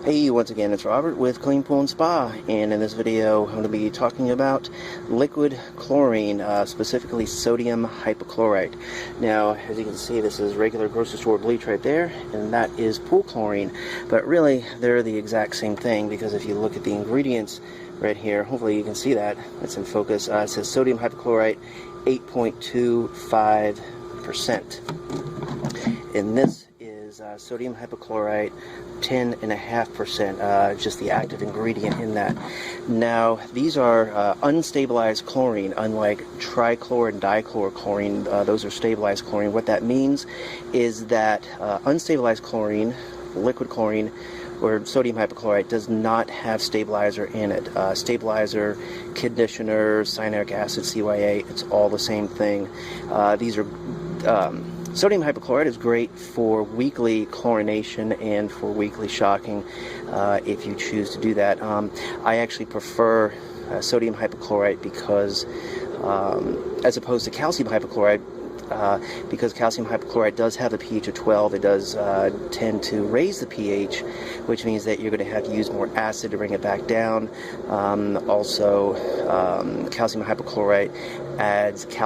Hey, once again, it's Robert with Clean Pool and Spa, and in this video I'm going to be talking about liquid chlorine, specifically sodium hypochlorite. Now, as you can see, this is regular grocery store bleach right there, and that is pool chlorine, but really they're the exact same thing, because if you look at the ingredients right here, hopefully you can see that, it's in focus, it says sodium hypochlorite 8.25%, and this is sodium hypochlorite 10.5%, just the active ingredient in that. Now, these are unstabilized chlorine, unlike trichlor and dichlorochlorine. Those are stabilized chlorine. What that means is that unstabilized chlorine, liquid chlorine, or sodium hypochlorite does not have stabilizer in it. Stabilizer, conditioner, cyanuric acid, CYA, it's all the same thing. These are sodium hypochlorite is great for weekly chlorination and for weekly shocking, if you choose to do that. I actually prefer sodium hypochlorite because, as opposed to calcium hypochlorite, because calcium hypochlorite does have a pH of 12, it does tend to raise the pH, which means that you're going to have to use more acid to bring it back down. Also, calcium hypochlorite adds calcium